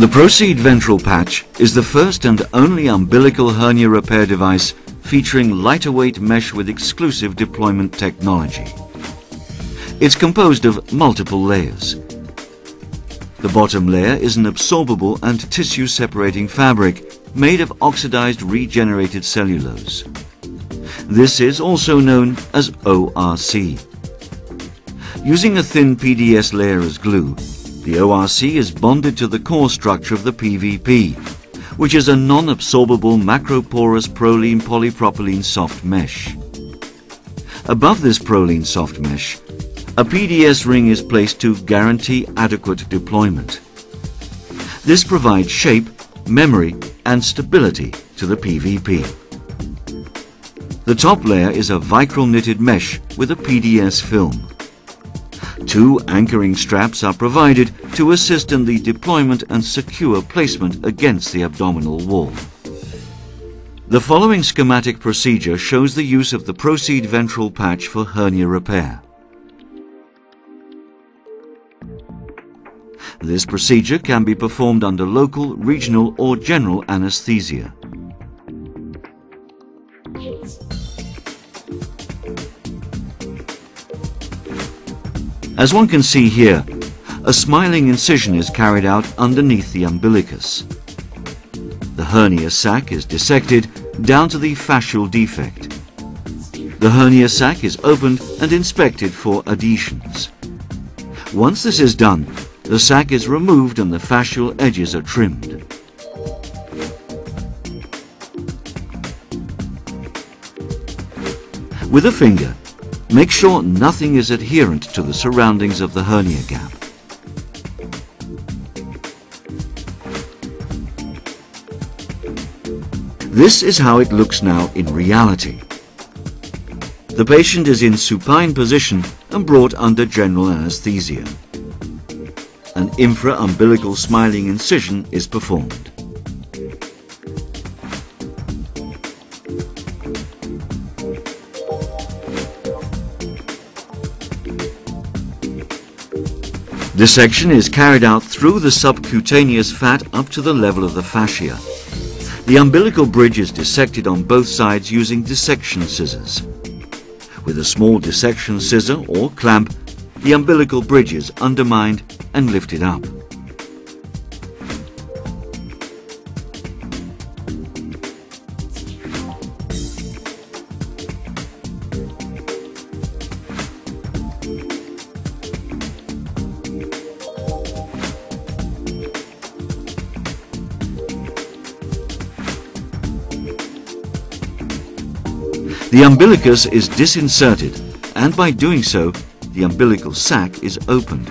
The Proceed Ventral Patch is the first and only umbilical hernia repair device featuring lighter weight mesh with exclusive deployment technology. It's composed of multiple layers. The bottom layer is an absorbable and tissue-separating fabric made of oxidized regenerated cellulose. This is also known as ORC. Using a thin PDS layer as glue, the ORC is bonded to the core structure of the PVP, which is a non-absorbable macroporous proline polypropylene soft mesh. Above this proline soft mesh, a PDS ring is placed to guarantee adequate deployment. This provides shape, memory, and stability to the PVP. The top layer is a vicryl knitted mesh with a PDS film. Two anchoring straps are provided to assist in the deployment and secure placement against the abdominal wall. The following schematic procedure shows the use of the Proceed Ventral Patch for hernia repair. This procedure can be performed under local, regional, or general anesthesia. As one can see here, a smiling incision is carried out underneath the umbilicus. The hernia sac is dissected down to the fascial defect. The hernia sac is opened and inspected for adhesions. Once this is done, the sac is removed and the fascial edges are trimmed. With a finger, make sure nothing is adherent to the surroundings of the hernia gap. This is how it looks now in reality. The patient is in supine position and brought under general anesthesia. An infra-umbilical smiling incision is performed. Dissection is carried out through the subcutaneous fat up to the level of the fascia. The umbilical bridge is dissected on both sides using dissection scissors. With a small dissection scissor or clamp, the umbilical bridge is undermined and lifted up. The umbilicus is disinserted, and by doing so, the umbilical sac is opened.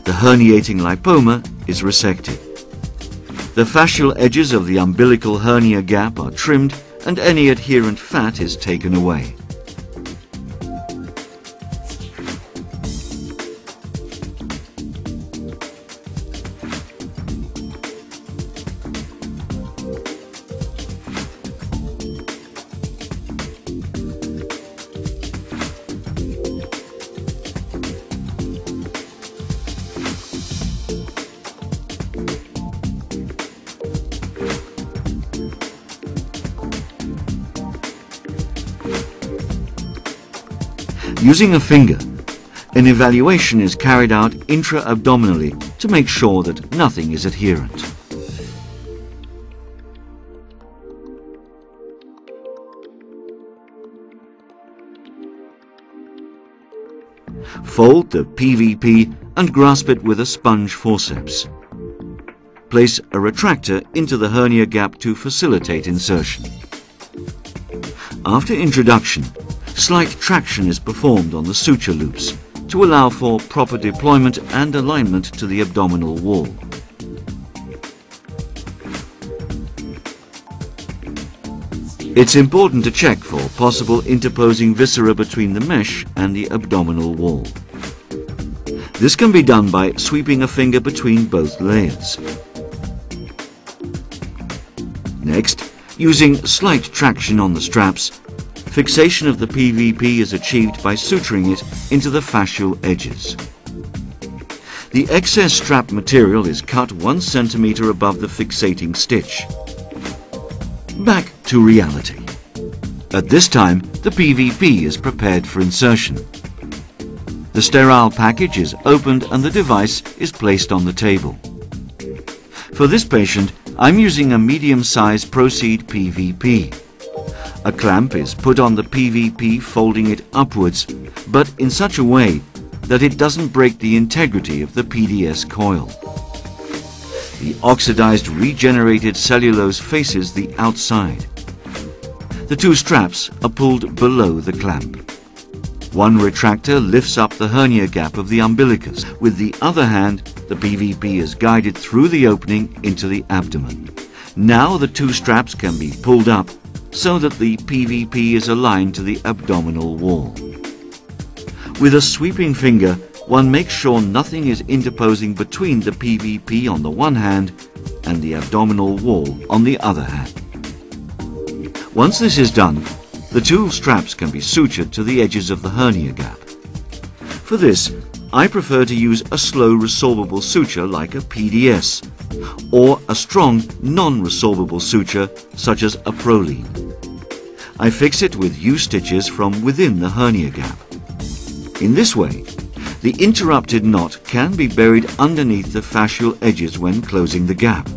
The herniating lipoma is resected. The fascial edges of the umbilical hernia gap are trimmed and any adherent fat is taken away. Using a finger, an evaluation is carried out intra-abdominally to make sure that nothing is adherent. Fold the PVP and grasp it with a sponge forceps. Place a retractor into the hernia gap to facilitate insertion. After introduction, slight traction is performed on the suture loops to allow for proper deployment and alignment to the abdominal wall. It's important to check for possible interposing viscera between the mesh and the abdominal wall. This can be done by sweeping a finger between both layers. Next, using slight traction on the straps, fixation of the PVP is achieved by suturing it into the fascial edges. The excess strap material is cut 1 centimeter above the fixating stitch. Back to reality. At this time, the PVP is prepared for insertion. The sterile package is opened and the device is placed on the table. For this patient, I'm using a medium-sized Proceed PVP. A clamp is put on the PVP, folding it upwards, but in such a way that it doesn't break the integrity of the PDS coil. The oxidized regenerated cellulose faces the outside. The 2 straps are pulled below the clamp. One retractor lifts up the hernia gap of the umbilicus. With the other hand, the PVP is guided through the opening into the abdomen. Now the 2 straps can be pulled up so that the PVP is aligned to the abdominal wall. With a sweeping finger, one makes sure nothing is interposing between the PVP on the one hand and the abdominal wall on the other hand. Once this is done, the 2 straps can be sutured to the edges of the hernia gap. For this, I prefer to use a slow resorbable suture like a PDS, or a strong non-resorbable suture such as a Proline. I fix it with U-stitches from within the hernia gap. In this way, the interrupted knot can be buried underneath the fascial edges when closing the gap.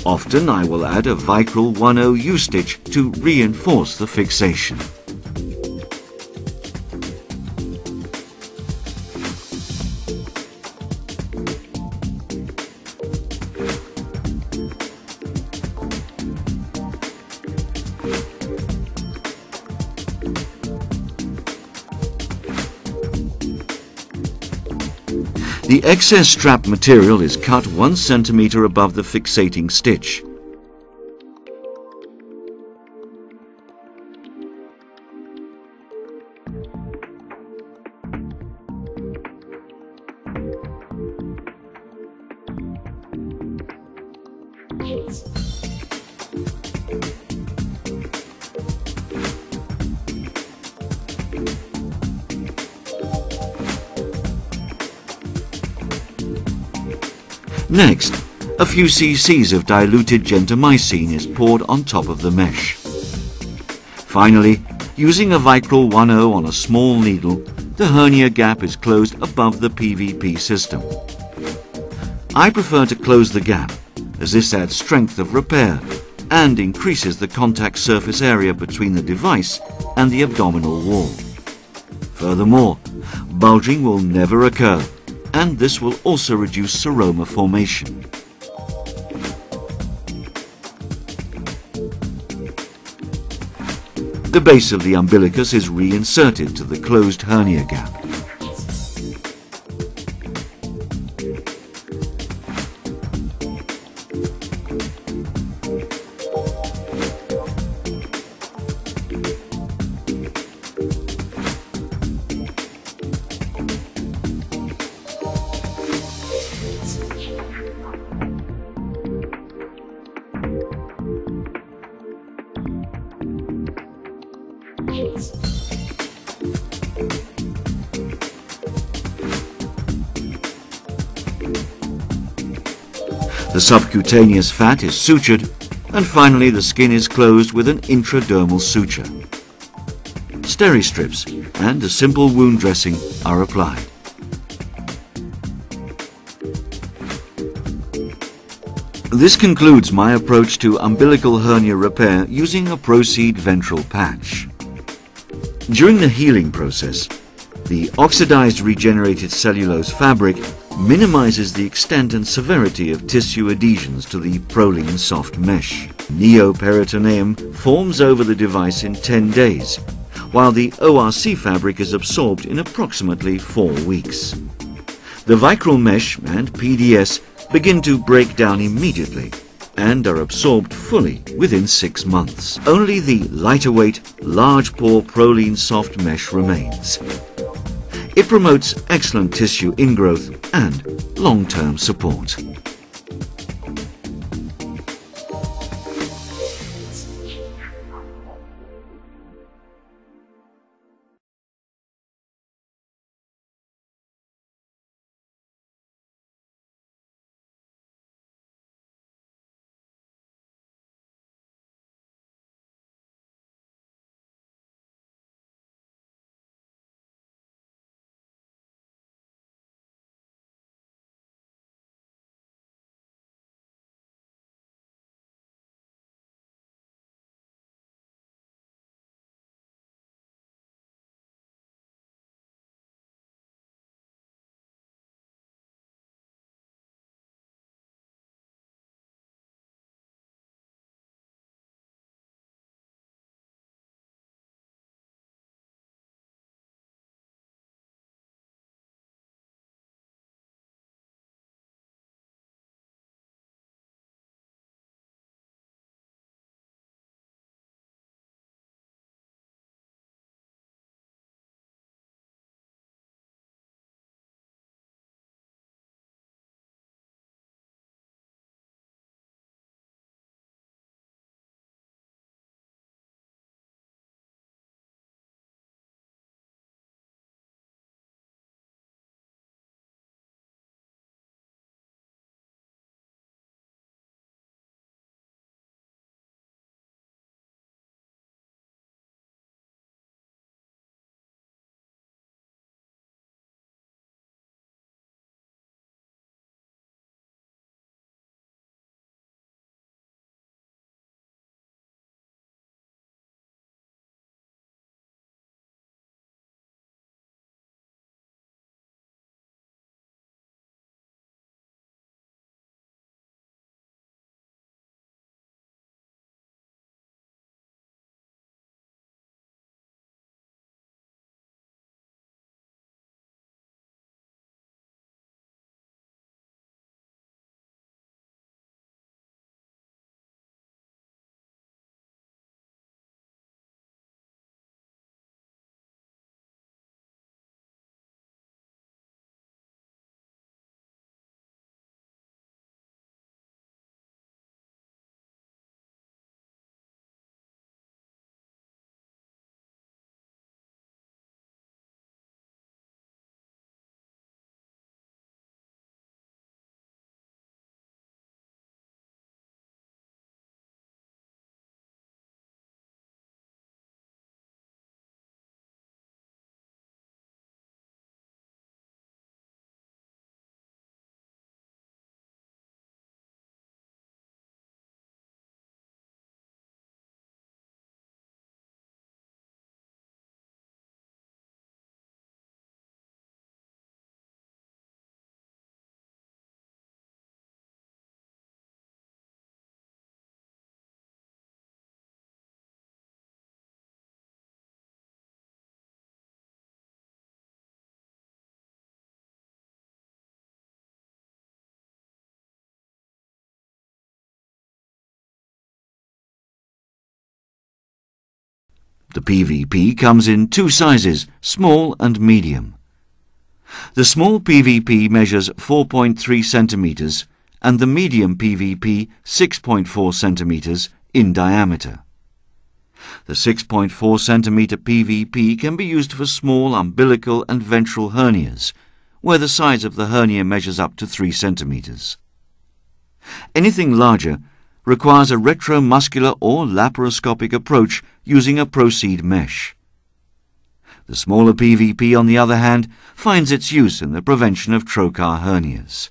Often I will add a Vicryl 10 U-stitch to reinforce the fixation. The excess strap material is cut 1 centimeter above the fixating stitch. Next, a few cc's of diluted gentamicin is poured on top of the mesh. Finally, using a Vicryl 10 on a small needle, the hernia gap is closed above the PVP system. I prefer to close the gap, as this adds strength of repair and increases the contact surface area between the device and the abdominal wall. Furthermore, bulging will never occur, and this will also reduce seroma formation. The base of the umbilicus is reinserted to the closed hernia gap. The subcutaneous fat is sutured, and finally the skin is closed with an intradermal suture. Steri-strips and a simple wound dressing are applied. This concludes my approach to umbilical hernia repair using a Proceed ventral patch. During the healing process, the oxidized regenerated cellulose fabric minimizes the extent and severity of tissue adhesions to the Proline soft mesh. Neoperitoneum forms over the device in 10 days, while the ORC fabric is absorbed in approximately 4 weeks. The Vicryl mesh and PDS begin to break down immediately and are absorbed fully within 6 months. Only the lighter weight, large pore Proline soft mesh remains. It promotes excellent tissue ingrowth and long-term support. The PVP comes in two sizes, small and medium. The small PVP measures 4.3 centimeters and the medium PVP 6.4 centimeters in diameter. The 6.4 centimeter PVP can be used for small umbilical and ventral hernias, where the size of the hernia measures up to 3 centimeters. Anything larger requires a retromuscular or laparoscopic approach using a proceed mesh. The smaller PVP, on the other hand, finds its use in the prevention of trocar hernias.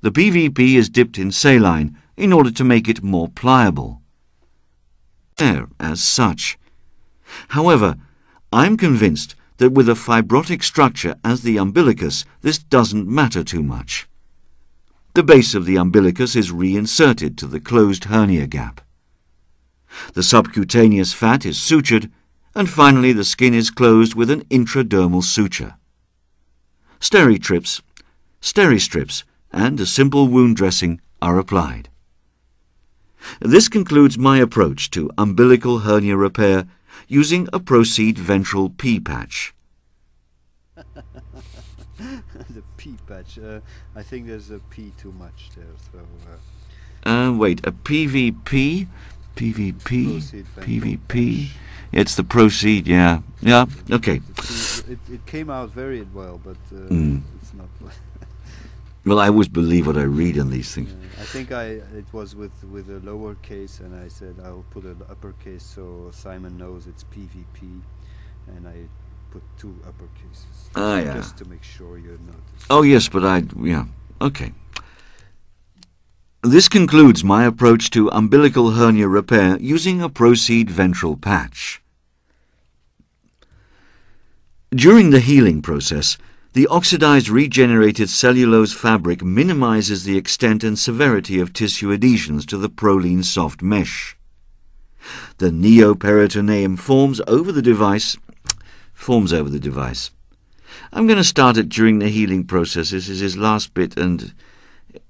The PVP is dipped in saline in order to make it more pliable. As such. However, I'm convinced that with a fibrotic structure as the umbilicus, this doesn't matter too much. The base of the umbilicus is reinserted to the closed hernia gap. The subcutaneous fat is sutured, and finally the skin is closed with an intradermal suture. Steri-strips, and a simple wound dressing are applied. This concludes my approach to umbilical hernia repair using a Proceed Ventral P-patch. The P-patch. I think there's a P too much there, so... Wait, a PVP? PVP? It's the Proceed, yeah. Yeah, okay. It came out very well, but it's not... Well, I always believe what I read in these things. I think it was with a lowercase, and I said I'll put an uppercase so Simon knows it's PVP, and I put two uppercases. Yeah. Just to make sure you notice. Oh, yes, but okay. This concludes my approach to umbilical hernia repair using a Proceed Ventral patch. During the healing process, the oxidized regenerated cellulose fabric minimizes the extent and severity of tissue adhesions to the proline soft mesh. The neoperitoneum forms over the device. I'm going to start it during the healing process. This is his last bit, and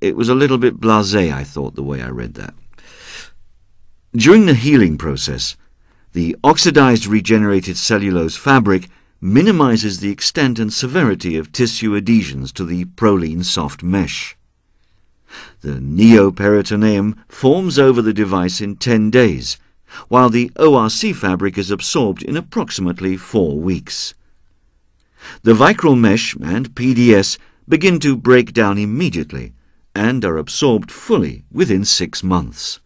it was a little bit blasé, I thought, the way I read that. During the healing process, the oxidized regenerated cellulose fabric minimizes the extent and severity of tissue adhesions to the proline soft mesh. The neoperitoneum forms over the device in 10 days, while the ORC fabric is absorbed in approximately 4 weeks. The vicryl mesh and PDS begin to break down immediately and are absorbed fully within 6 months.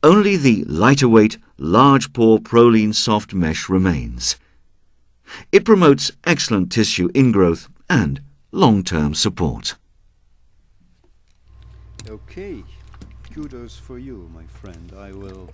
Only the lighter weight, large pore proline soft mesh remains. It promotes excellent tissue ingrowth and long-term support. Okay, kudos for you, my friend. I will